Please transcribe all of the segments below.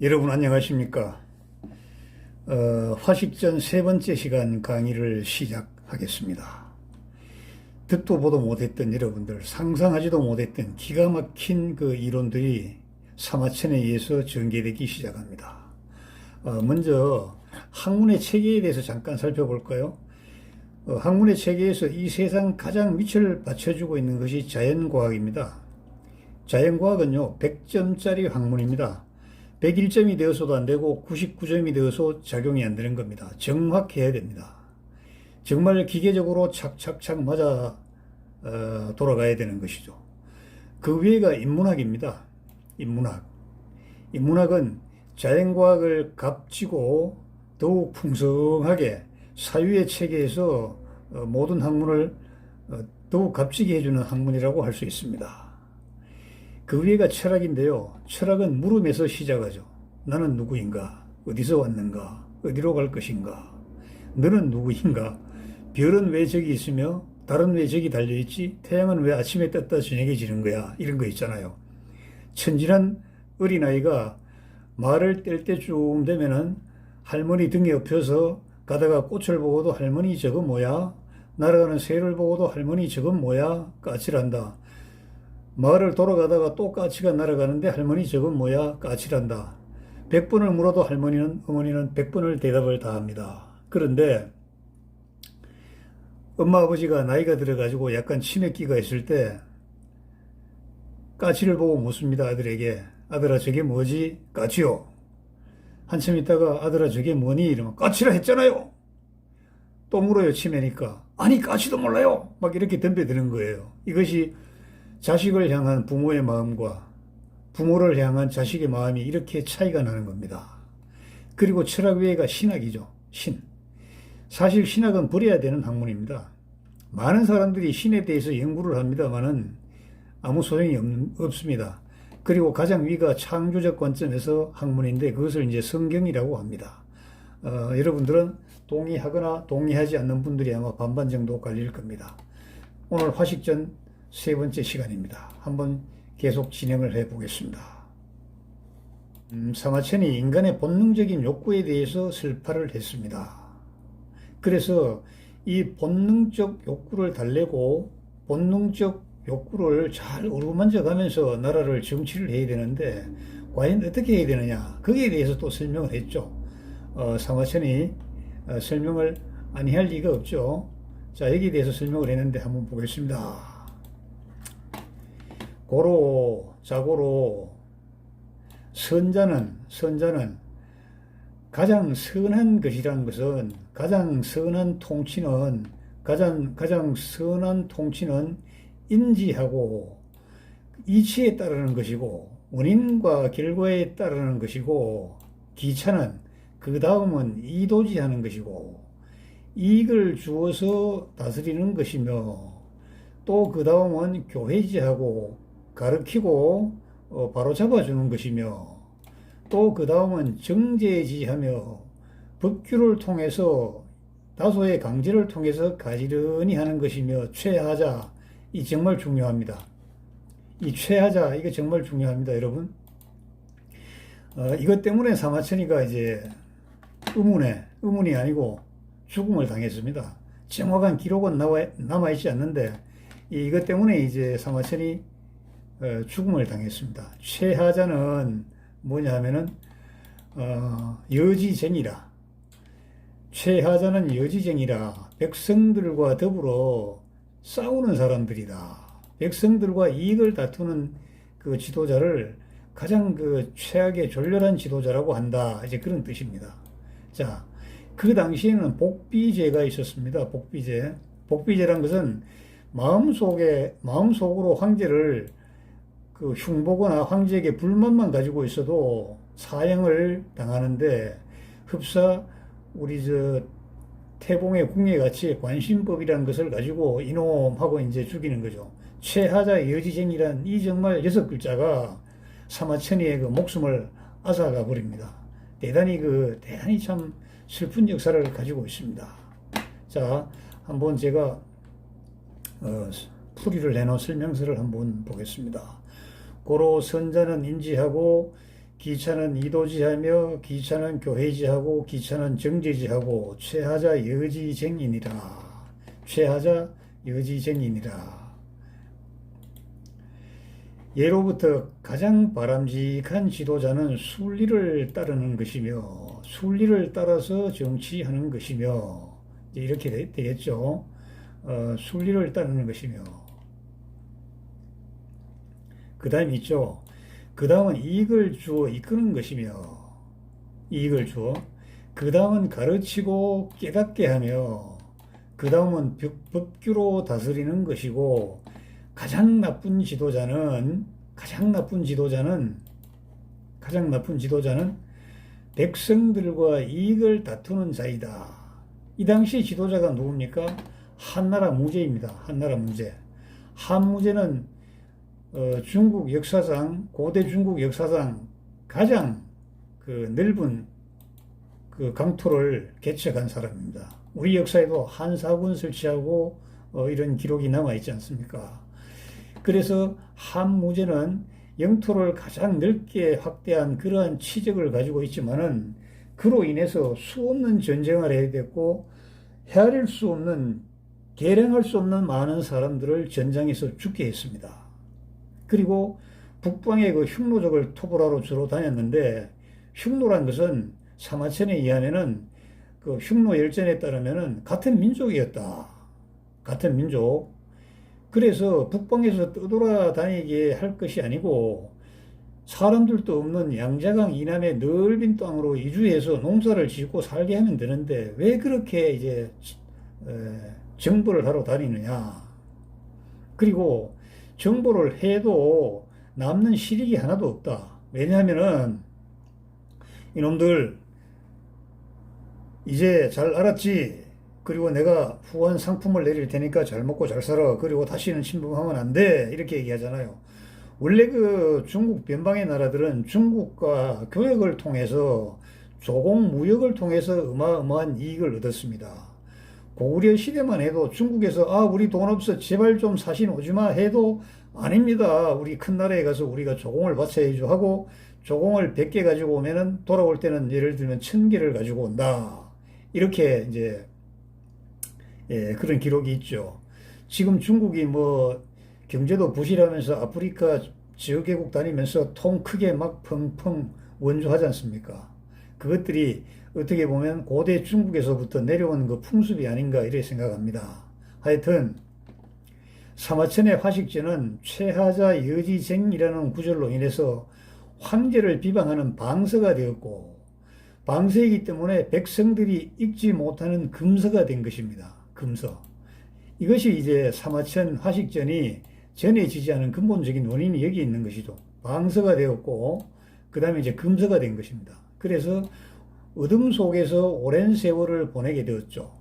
여러분 안녕하십니까? 화식전 세 번째 시간 강의를 시작하겠습니다. 듣도 보도 못했던 여러분들, 상상하지도 못했던 기가 막힌 그 이론들이 사마천에 의해서 전개되기 시작합니다. 먼저 학문의 체계에 대해서 잠깐 살펴볼까요? 학문의 체계에서 이 세상 가장 밑을 받쳐주고 있는 것이 자연과학입니다. 자연과학은요, 100점짜리 학문입니다. 101점이 되어서도 안 되고 99점이 되어서 작용이 안 되는 겁니다. 정확해야 됩니다. 정말 기계적으로 착착착 맞아 돌아가야 되는 것이죠. 그 위에가 인문학입니다. 인문학은 자연과학을 값지고 더욱 풍성하게 사유의 체계에서 모든 학문을 더욱 값지게 해주는 학문이라고 할 수 있습니다. 그 위에가 철학인데요. 철학은 물음에서 시작하죠. 나는 누구인가? 어디서 왔는가? 어디로 갈 것인가? 너는 누구인가? 별은 왜 저기 있으며 달은 왜 저기 달려있지? 태양은 왜 아침에 떴다 저녁에 지는 거야? 이런 거 있잖아요. 천진한 어린아이가 말을 뗄 때쯤 되면은 할머니 등에 엎혀서 가다가 꽃을 보고도 할머니 저건 뭐야? 날아가는 새를 보고도 할머니 저건 뭐야? 까칠한다. 마을을 돌아가다가 또 까치가 날아가는데 할머니 저건 뭐야? 까칠한다. 100번을 물어도 어머니는 100번을 대답을 다 합니다. 그런데 엄마 아버지가 나이가 들어가지고 약간 치매기가 있을 때 까치를 보고 묻습니다. 아들에게. 아들아 저게 뭐지? 까치요. 한참 있다가 아들아 저게 뭐니? 이러면 까치라 했잖아요. 또 물어요. 치매니까. 아니 까치도 몰라요. 막 이렇게 덤벼드는 거예요. 이것이 자식을 향한 부모의 마음과 부모를 향한 자식의 마음이 이렇게 차이가 나는 겁니다. 그리고 철학 외에가 신학이죠. 사실 신학은 버려야 되는 학문입니다. 많은 사람들이 신에 대해서 연구를 합니다만은 아무 소용이 없습니다. 그리고 가장 위가 창조적 관점에서 학문인데 그것을 이제 성경이라고 합니다. 여러분들은 동의하거나 동의하지 않는 분들이 아마 반반 정도 갈릴 겁니다. 오늘 화식전 세 번째 시간입니다. 한번 계속 진행을 해 보겠습니다. 사마천이 인간의 본능적인 욕구에 대해서 설파를 했습니다. 그래서 이 본능적 욕구를 달래고 본능적 욕구를 잘 어루만져 가면서 나라를 정치를 해야 되는데 과연 어떻게 해야 되느냐 거기에 대해서 또 설명을 했죠. 사마천이 설명을 아니할 리가 없죠. 자, 여기에 대해서 설명을 했는데 한번 보겠습니다. 고로 자고로 선자는 가장 선한 것이라는 것은 가장 선한 통치는 인지하고 이치에 따르는 것이고 원인과 결과에 따르는 것이고 기차는 그 다음은 이도지하는 것이고 이익을 주어서 다스리는 것이며 또 그 다음은 교회지하고 가르치고 바로 잡아주는 것이며 또 그 다음은 정제지하며 법규를 통해서 다소의 강제를 통해서 가지런히 하는 것이며 최하자 이 정말 중요합니다. 이 최하자 이거 정말 중요합니다, 여러분. 이것 때문에 사마천이가 이제 의문이 아니고 죽음을 당했습니다. 정확한 기록은 남아있지 않는데 이것 때문에 이제 사마천이 죽음을 당했습니다. 최하자는 뭐냐 하면은 여지쟁이라. 최하자는 여지쟁이라. 백성들과 더불어 싸우는 사람들이다. 백성들과 이익을 다투는 그 지도자를 가장 그 최악의 졸렬한 지도자라고 한다. 이제 그런 뜻입니다. 자, 그 당시에는 복비제가 있었습니다. 복비제란 것은 마음속으로 황제를 그 흉보거나 황제에게 불만만 가지고 있어도 사형을 당하는데 흡사 우리 태봉의 궁예같이 관심법이라는 것을 가지고 이놈하고 이제 죽이는 거죠. 최하자 여지쟁이란 이 정말 6글자가 사마천이의 그 목숨을 앗아가 버립니다. 대단히 참 슬픈 역사를 가지고 있습니다. 자, 한번 제가 풀이를 해놓은 설명서를 한번 보겠습니다. 고로 선자는 인지하고 기차는 이도지하며 기차는 교회지하고 기차는 정제지하고 최하자 여지쟁이니라. 최하자 여지쟁이니라. 예로부터 가장 바람직한 지도자는 순리를 따르는 것이며 순리를 따라서 정치하는 것이며 이렇게 되겠죠. 순리를 따르는 것이며 그 다음 있죠. 그 다음은 이익을 주어 이끄는 것이며 이익을 주어 그 다음은 가르치고 깨닫게 하며 그 다음은 법규로 다스리는 것이고 가장 나쁜 지도자는 백성들과 이익을 다투는 자이다. 이 당시 지도자가 누굽니까? 한나라 무제입니다. 한나라 무제. 한무제는 중국 역사상 고대 중국 역사상 가장 그 넓은 그 강토를 개척한 사람입니다. 우리 역사에도 한사군 설치하고 이런 기록이 남아 있지 않습니까? 그래서 한무제는 영토를 가장 넓게 확대한 그러한 치적을 가지고 있지만은 그로 인해서 수없는 전쟁을 해야 됐고 헤아릴 수 없는 계량할 수 없는 많은 사람들을 전장에서 죽게 했습니다. 그리고 북방의 그 흉노족을 토벌하러 주로 다녔는데 흉노란 것은 사마천에 의하면은 그 흉노 열전에 따르면은 같은 민족이었다. 같은 민족. 그래서 북방에서 떠돌아다니게 할 것이 아니고 사람들도 없는 양자강 이남의 넓은 땅으로 이주해서 농사를 짓고 살게 하면 되는데 왜 그렇게 이제 정보를 하러 다니느냐. 그리고 정보를 해도 남는 실익이 하나도 없다. 왜냐하면은 이놈들 이제 잘 알았지. 그리고 내가 후한 상품을 내릴 테니까 잘 먹고 잘 살아. 그리고 다시는 침범하면 안 돼. 이렇게 얘기하잖아요. 원래 그 중국 변방의 나라들은 중국과 교역을 통해서 조공 무역을 통해서 어마어마한 이익을 얻었습니다. 고구려 시대만 해도 중국에서 우리 돈 없어 제발 좀 사신 오지마 해도 아닙니다. 우리 큰 나라에 가서 우리가 조공을 바쳐야죠 하고 조공을 100개 가지고 오면은 돌아올 때는 예를 들면 1000개를 가지고 온다. 이렇게 이제 그런 기록이 있죠. 지금 중국이 뭐 경제도 부실하면서 아프리카 지역계국 다니면서 통 크게 막 펑펑 원조하지 않습니까? 그것들이 어떻게 보면 고대 중국에서부터 내려온 그 풍습이 아닌가 이렇게 생각합니다. 하여튼 사마천의 화식제는 최하자 여지쟁이라는 구절로 인해서 황제를 비방하는 방서가 되었고 방서이기 때문에 백성들이 읽지 못하는 금서가 된 것입니다. 금서. 이것이 이제 사마천 화식전이 전해지지 않은 근본적인 원인이 여기 있는 것이죠. 방서가 되었고 그 다음에 이제 금서가 된 것입니다. 그래서 어둠 속에서 오랜 세월을 보내게 되었죠.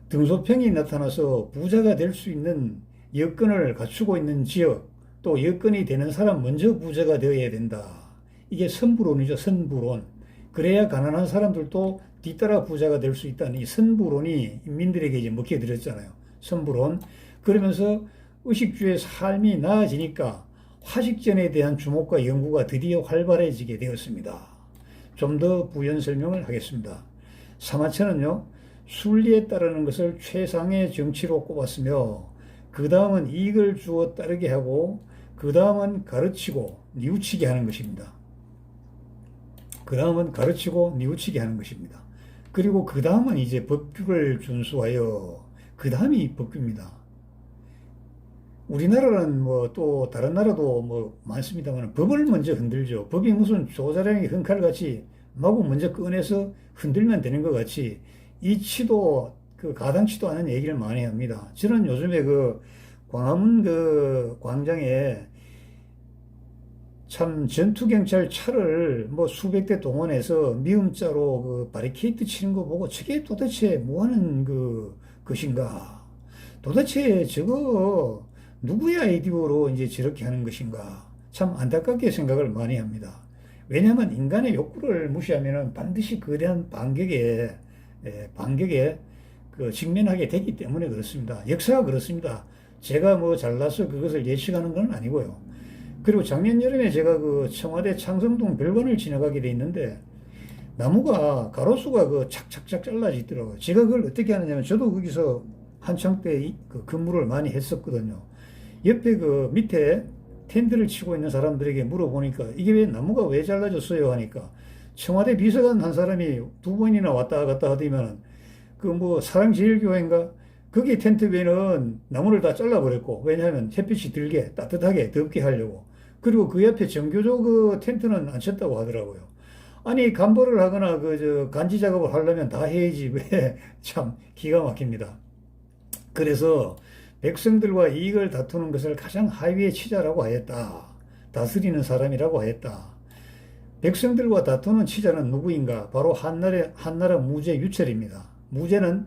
등소평이 나타나서 부자가 될 수 있는 여건을 갖추고 있는 지역, 또 여건이 되는 사람 먼저 부자가 되어야 된다. 이게 선부론이죠. 선부론. 그래야 가난한 사람들도 뒤따라 부자가 될 수 있다는 이 선부론이 인민들에게 이제 먹혀들었잖아요. 선부론. 그러면서 의식주의 삶이 나아지니까 화식전에 대한 주목과 연구가 드디어 활발해지게 되었습니다. 좀 더 부연 설명을 하겠습니다. 사마천은요, 순리에 따르는 것을 최상의 정치로 꼽았으며, 그 다음은 이익을 주어 따르게 하고, 그 다음은 가르치고 뉘우치게 하는 것입니다. 그 다음은 가르치고 뉘우치게 하는 것입니다. 그리고 그 다음은 이제 법규를 준수하여, 그 다음이 법규입니다. 우리나라는 뭐 또 다른 나라도 뭐 많습니다만 법을 먼저 흔들죠. 법이 무슨 조자량이 흥칼같이 마구 먼저 꺼내서 흔들면 되는 것 같이 이 치도 그 가당치도 않은 얘기를 많이 합니다. 저는 요즘에 그 광화문 그 광장에 참 전투경찰 차를 뭐 수백 대 동원해서 미음자로 그 바리케이트 치는 거 보고 저게 도대체 뭐 하는 것인가? 도대체 저거 누구의 아이디어로 이제 저렇게 하는 것인가? 참 안타깝게 생각을 많이 합니다. 왜냐하면 인간의 욕구를 무시하면 반드시 거대한 반격에 그 직면하게 되기 때문에 그렇습니다. 역사가 그렇습니다. 제가 뭐 잘나서 그것을 예측하는 건 아니고요. 그리고 작년 여름에 제가 그 청와대 창성동 별관을 지나가게 돼 있는데 나무가 가로수가 그 착착착 잘라지더라고요. 제가 그걸 어떻게 하느냐면 저도 거기서 한창 때 그 근무를 많이 했었거든요. 옆에 그 밑에 텐트를 치고 있는 사람들에게 물어보니까 이게 왜 나무가 왜 잘라졌어요 하니까 청와대 비서관 한 사람이 두 번이나 왔다 갔다 하더니만 그 뭐 사랑제일교회인가 거기 텐트 위에는 나무를 다 잘라버렸고 왜냐하면 햇빛이 들게 따뜻하게 덥게 하려고 그리고 그 옆에 정교조 그 텐트는 안 쳤다고 하더라고요. 아니 간보를 하거나 그 저 간지 작업을 하려면 다 해야지 왜 참 기가 막힙니다. 그래서 백성들과 이익을 다투는 것을 가장 하위의 치자라고 하였다. 다스리는 사람이라고 하였다. 백성들과 다투는 치자는 누구인가? 바로 한나라 무제 유철입니다. 무제는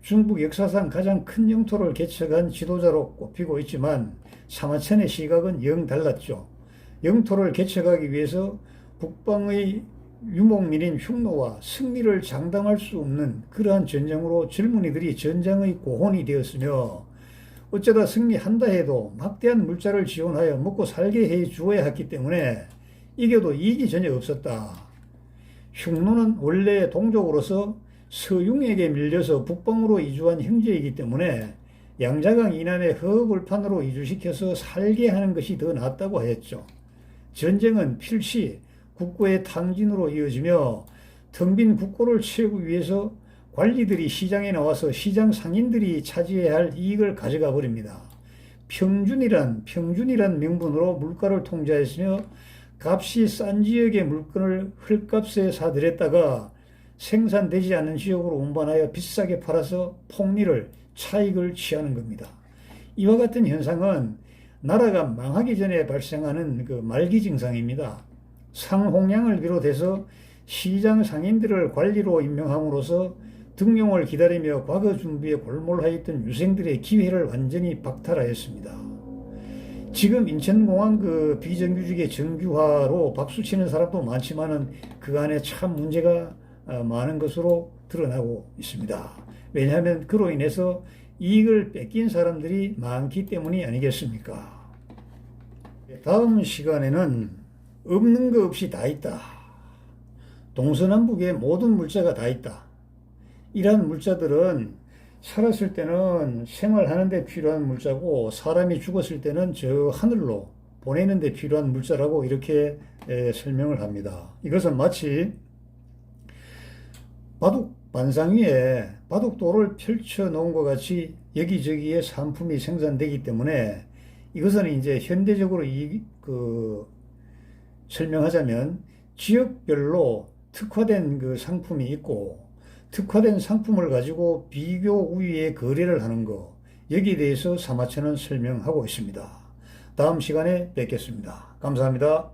중국 역사상 가장 큰 영토를 개척한 지도자로 꼽히고 있지만 사마천의 시각은 영 달랐죠. 영토를 개척하기 위해서 북방의 유목민인 흉노와 승리를 장담할 수 없는 그러한 전쟁으로 젊은이들이 전장의 고혼이 되었으며 어쩌다 승리한다 해도 막대한 물자를 지원하여 먹고 살게 해 주어야 했기 때문에 이겨도 이익이 전혀 없었다. 흉노는 원래 동족으로서 서융에게 밀려서 북방으로 이주한 형제이기 때문에 양자강 이남의 허벌판으로 이주시켜서 살게 하는 것이 더 낫다고 하였죠. 전쟁은 필시 국고의 탕진으로 이어지며 텅 빈 국고를 채우기 위해서 관리들이 시장에 나와서 시장 상인들이 차지해야 할 이익을 가져가 버립니다. 평준이란 명분으로 물가를 통제했으며 값이 싼 지역의 물건을 헐값에 사들였다가 생산되지 않는 지역으로 운반하여 비싸게 팔아서 폭리를 차익을 취하는 겁니다. 이와 같은 현상은 나라가 망하기 전에 발생하는 그 말기 증상입니다. 상홍량을 비롯해서 시장 상인들을 관리로 임명함으로써 등용을 기다리며 과거 준비에 골몰하였던 유생들의 기회를 완전히 박탈하였습니다. 지금 인천공항 그 비정규직의 정규화로 박수치는 사람도 많지만은 그 안에 참 문제가 많은 것으로 드러나고 있습니다. 왜냐하면 그로 인해서 이익을 뺏긴 사람들이 많기 때문이 아니겠습니까? 다음 시간에는 없는 거 없이 다 있다. 동서남북의 모든 물자가 다 있다. 이러한 물자들은 살았을 때는 생활하는 데 필요한 물자고 사람이 죽었을 때는 저 하늘로 보내는 데 필요한 물자라고 이렇게 설명을 합니다. 이것은 마치 바둑 반상 위에 바둑돌을 펼쳐 놓은 것 같이 여기저기에 상품이 생산되기 때문에 이것은 이제 현대적으로 설명하자면 지역별로 특화된 그 상품이 있고 특화된 상품을 가지고 비교 우위에 거래를 하는 거 여기에 대해서 사마천은 설명하고 있습니다. 다음 시간에 뵙겠습니다. 감사합니다.